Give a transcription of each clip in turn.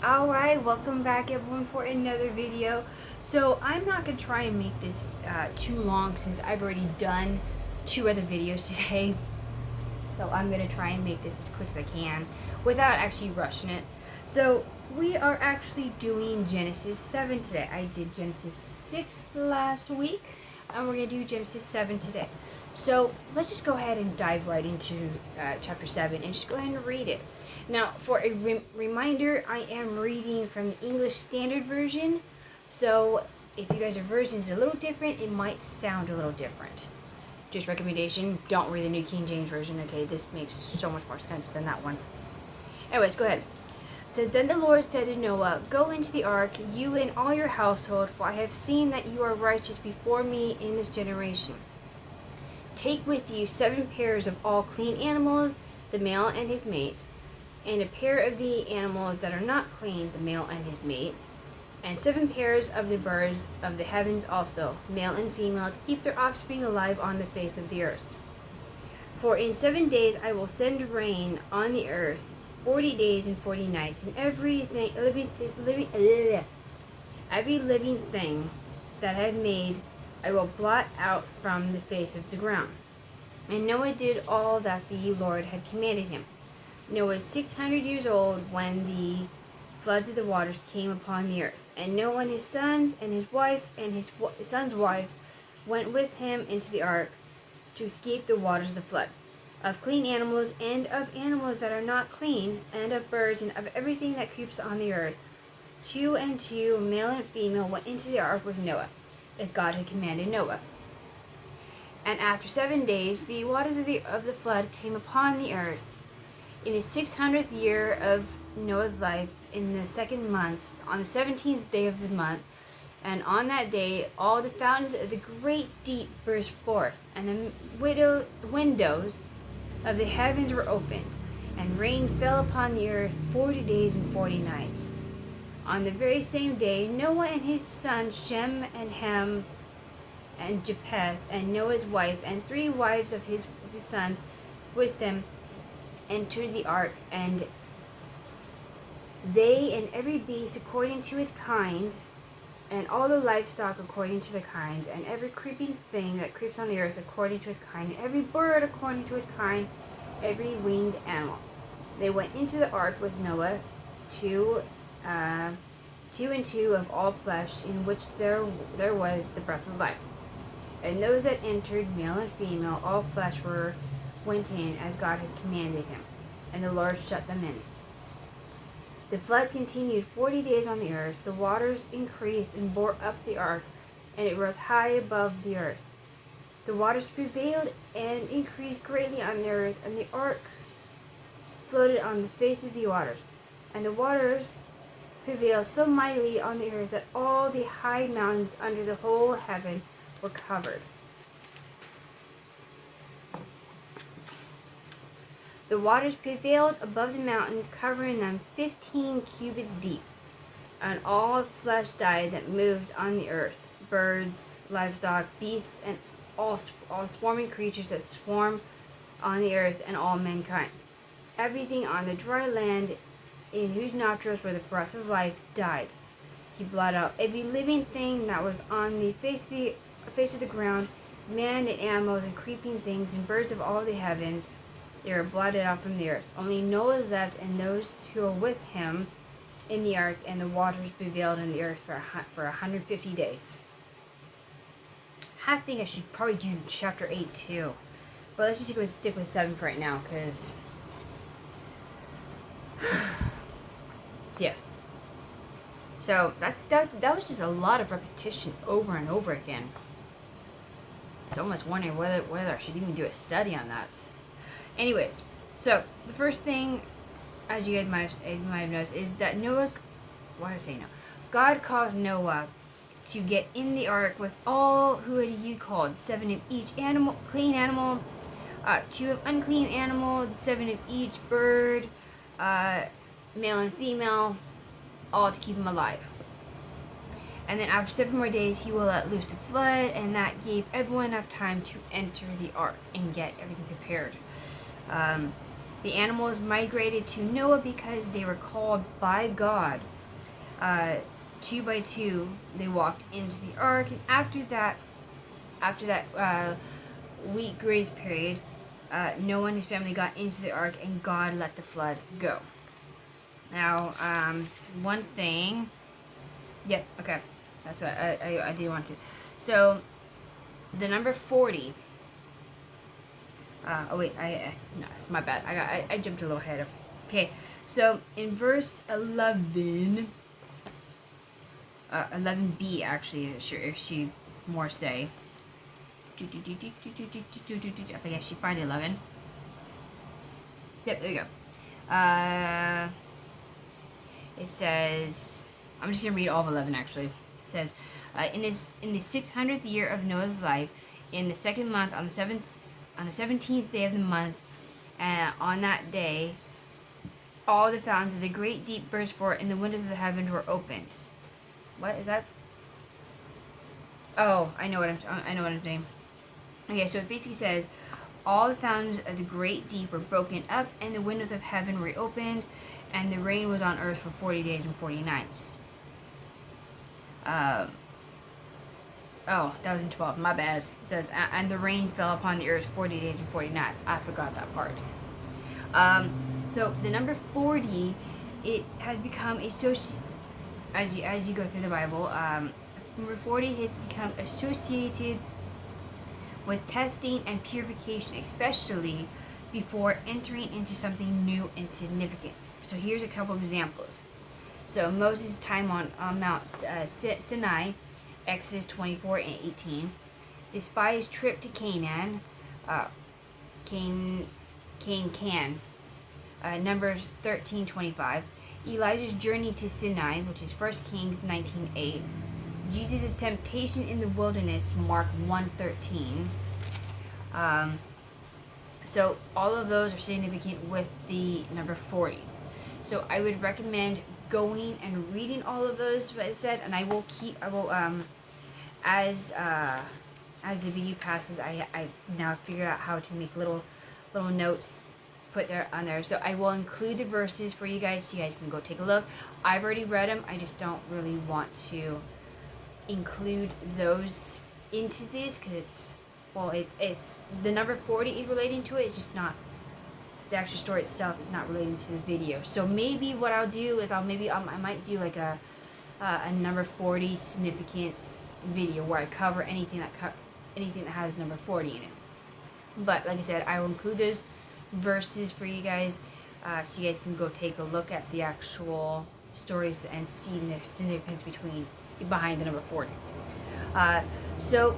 Alright, welcome back everyone for another video. So I'm not going to try and make this too long since I've already done 2 other videos today. So I'm going to try and make this as quick as I can without actually rushing it. So we are actually doing Genesis 7 today. I did Genesis 6 last week and we're going to do Genesis 7 today. So let's just go ahead and dive right into chapter 7 and just go ahead and read it. Now, for a reminder, I am reading from the English Standard Version. So if you guys' version is a little different, it might sound a little different. Just recommendation, don't read the New King James Version, okay? This makes so much more sense than that one. Anyways, go ahead. It says, Then the Lord said to Noah, Go into the ark, you and all your household, for I have seen that you are righteous before me in this generation. Take with you 7 pairs of all clean animals, the male and his mate, and a pair of the animals that are not clean, the male and his mate, and 7 pairs of the birds of the heavens also, male and female, to keep their offspring alive on the face of the earth. For in 7 days I will send rain on the earth, 40 days and 40 nights, and every living thing that I have made I will blot out from the face of the ground. And Noah did all that the Lord had commanded him. Noah was 600 years old when the floods of the waters came upon the earth. And Noah and his sons and his wife and his sons' wives went with him into the ark to escape the waters of the flood. Of clean animals and of animals that are not clean, and of birds and of everything that creeps on the earth, 2 and 2, male and female, went into the ark with Noah, as God had commanded Noah. And after 7 days, the waters of the flood came upon the earth. In the 600th year of Noah's life, in the 2nd month, on the 17th day of the month, and on that day all the fountains of the great deep burst forth, and the windows of the heavens were opened, and rain fell upon the earth 40 days and 40 nights. On the very same day, Noah and his sons Shem and Ham and Japheth, and Noah's wife, and 3 wives of his sons with them, entered the ark, and they and every beast according to its kind, and all the livestock according to their kinds, and every creeping thing that creeps on the earth according to its kind, and every bird according to its kind, every winged animal. They went into the ark with Noah, 2 and 2 of all flesh, in which there was the breath of life. And those that entered, male and female, all flesh went in as God had commanded him, and the Lord shut them in. The flood continued 40 days on the earth. The waters increased and bore up the ark, and it rose high above the earth. The waters prevailed and increased greatly on the earth, and the ark floated on the face of the waters. And the waters prevailed so mightily on the earth that all the high mountains under the whole heaven were covered. The waters prevailed above the mountains, covering them 15 cubits deep. And all flesh died that moved on the earth, birds, livestock, beasts, and all swarming creatures that swarm on the earth, and all mankind. Everything on the dry land, in whose nostrils were the breath of life, died. He blotted out every living thing that was on the face of the ground, man and animals and creeping things and birds of all the heavens. They were blotted out from the earth. Only Noah was left, and those who were with him in the ark, and the waters prevailed in the earth for 150 days. I think I should probably do chapter 8 too. But let's just stick with 7 for right now, because yes. So that was just a lot of repetition over and over again. It's almost wondering whether I should even do a study on that. Anyways, so the first thing, as you guys might have noticed, is that Noah, why did I say no? God caused Noah to get in the ark with all who had you called, 7 of each animal, clean animal, 2 of unclean animal, 7 of each bird, male and female, all to keep them alive. And then after 7 more days, he will let loose the flood, and that gave everyone enough time to enter the ark and get everything prepared. The animals migrated to Noah because they were called by God Two by two, they walked into the ark, and after that week grace period, Noah and his family got into the ark, and God let the flood go. Now, one thing, yeah, okay, that's what I did want to. So, the number 40. Oh wait, no, my bad. I jumped a little ahead. Okay, so in verse 11. 11b actually, if she more say. I think I should find 11. Yep, there you go. It says, I'm just gonna read all of 11 actually. It says, in the 600th year of Noah's life, in the second month, on the 17th day of the month, on that day, all the fountains of the great deep burst forth, and the windows of the heavens were opened. What is that? Oh, I know what I'm saying. Okay, so it basically says, all the fountains of the great deep were broken up, and the windows of heaven were opened, and the rain was on earth for 40 days and 40 nights. Oh, that was in 12. My bad. It says, and the rain fell upon the earth 40 days and 40 nights. I forgot that part. So the number 40, it has become as you go through the Bible, number 40 has become associated with testing and purification, especially before entering into something new and significant. So here's a couple of examples. So Moses' time on Mount Sinai, Exodus 24 and 18. The spies' trip to Canaan, Canaan, Numbers 13:25. Elijah's journey to Sinai, which is 1 Kings 19:8. Jesus' temptation in the wilderness, Mark 1:13. So all of those are significant with the number 40. So I would recommend going and reading all of those, what it said, and I will as the video passes, I now figured out how to make little notes, put there on there. So I will include the verses for you guys so you guys can go take a look. I've already read them. I just don't really want to include those into this because it's the number 40 is relating to it. It's just not the actual story itself is not relating to the video. So maybe what I'll do is I might do like a number 40 significance video where I cover anything that has number 40 in it. But like I said, I will include those verses for you guys so you guys can go take a look at the actual stories and see the significance behind the number 40. So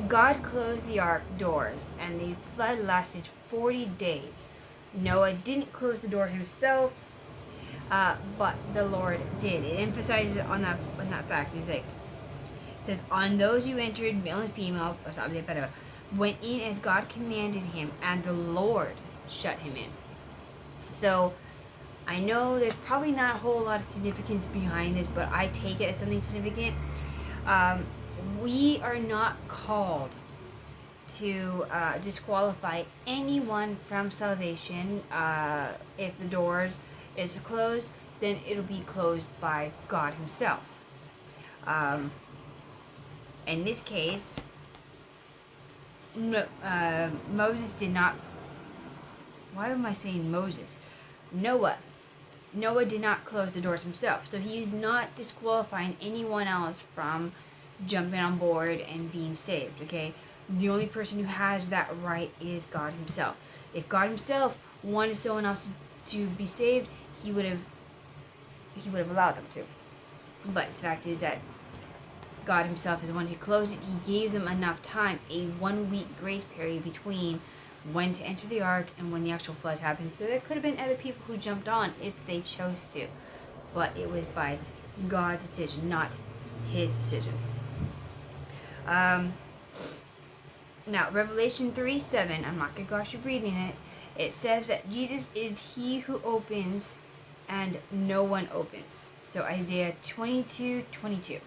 God closed the ark doors, and the flood lasted 40 days. Noah didn't close the door himself, but the Lord did. It emphasizes on that fact. It's like, it says, on those who entered, male and female, went in as God commanded him, and the Lord shut him in. So I know there's probably not a whole lot of significance behind this, but I take it as something significant. We are not called to disqualify anyone from salvation. If the doors is closed, then it'll be closed by God himself. In this case, Moses did not. Why am I saying Moses? Noah did not close the doors himself, so he is not disqualifying anyone else from jumping on board and being saved. Okay, the only person who has that right is God himself. If God himself wanted someone else to be saved, he would have allowed them to. But the fact is that God himself is the one who closed it. He gave them enough time, a 1 week grace period between when to enter the ark and when the actual flood happened. So there could have been other people who jumped on if they chose to. But it was by God's decision, not his decision. Now, Revelation 3:7, I'm not going to go through reading it. It says that Jesus is he who opens and no one opens. So Isaiah 22:22.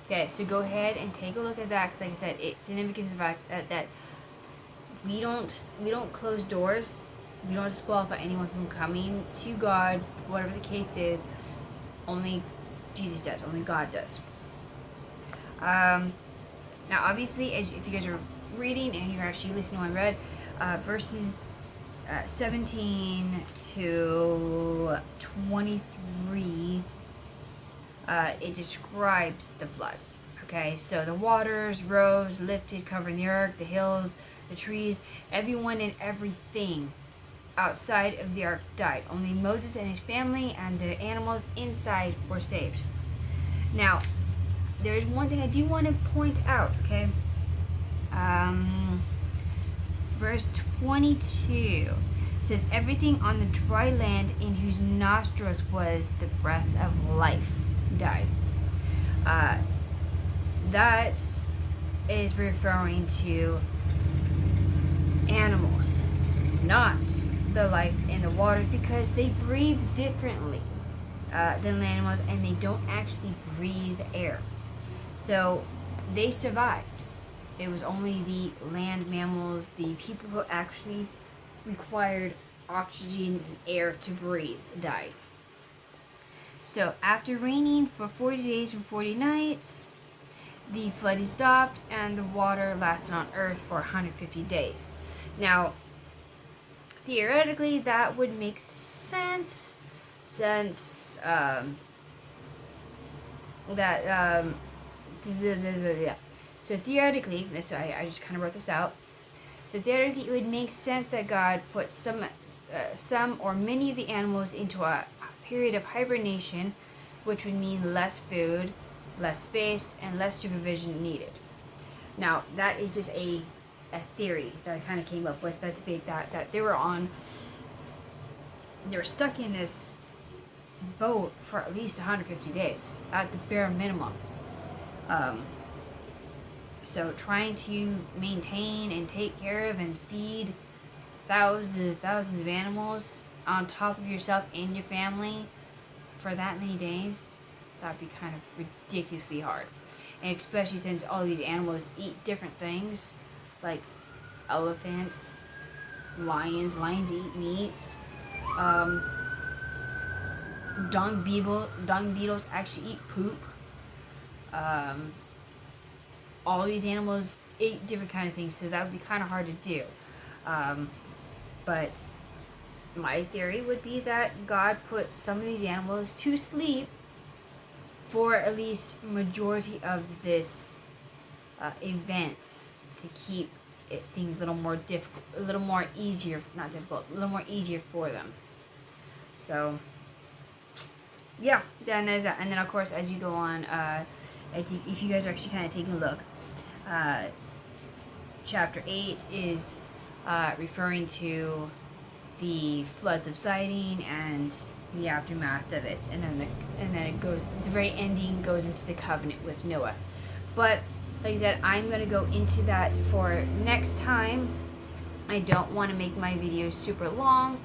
Okay, so go ahead and take a look at that, because like I said, it's significant the fact that we don't close doors. We don't disqualify anyone from coming to God, whatever the case is. Only Jesus does. Only God does. Now, obviously, if you guys are reading and you're actually listening to what I read, verses 17 to 23, it describes the flood. Okay, so the waters rose, lifted, covering the ark, the hills, the trees, everyone and everything outside of the ark died. Only Moses and his family and the animals inside were saved. Now, there is one thing I do want to point out, okay? Verse 22 says, everything on the dry land in whose nostrils was the breath of life died. That is referring to animals, not the life in the waters, because they breathe differently than animals, and they don't actually breathe air. So they survived. It was only the land mammals, the people who actually required oxygen and air to breathe, died. So after raining for 40 days and 40 nights, the flooding stopped and the water lasted on earth for 150 days. Now, theoretically, that would make sense since So theoretically, I just kind of wrote this out. So theoretically, it would make sense that God put some or many of the animals into a period of hibernation, which would mean less food, less space, and less supervision needed. Now, that is just a theory that I kind of came up with. That's big. That they were stuck in this boat for at least 150 days at the bare minimum. So trying to maintain and take care of and feed thousands of animals on top of yourself and your family for that many days, that would be kind of ridiculously hard. And especially since all these animals eat different things, like elephants, lions eat meat, dung beetles actually eat poop. All these animals ate different kind of things, so that would be kind of hard to do. But my theory would be that God put some of these animals to sleep for at least majority of this event to keep things a little more difficult, a little more easier, not difficult, a little more easier for them. So, yeah, then there's that. And then of course, as you go on, if you guys are actually kind of taking a look, chapter 8 is referring to the flood subsiding and the aftermath of it, and then it goes, the very ending goes into the covenant with Noah. But like I said, I'm going to go into that for next time. I don't want to make my videos super long,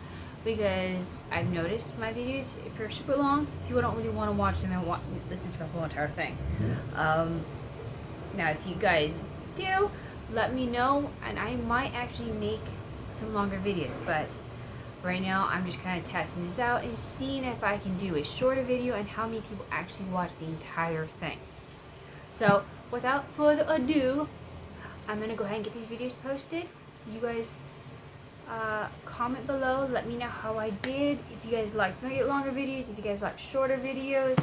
because I've noticed my videos, if they're super long, people don't really want to watch them and listen to the whole entire thing. Now, if you guys do, let me know, and I might actually make some longer videos, but right now I'm just kind of testing this out and seeing if I can do a shorter video and how many people actually watch the entire thing. So, without further ado, I'm going to go ahead and get these videos posted. You guys comment below, let me know how I did, if you guys like longer videos, if you guys like shorter videos,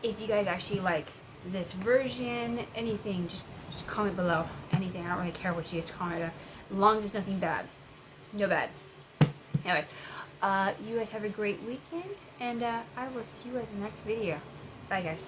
if you guys actually like this version, anything, just comment below. Anything, I don't really care what you guys comment on, as long as it's nothing bad. No bad. Anyways, you guys have a great weekend, and I will see you guys in the next video. Bye guys.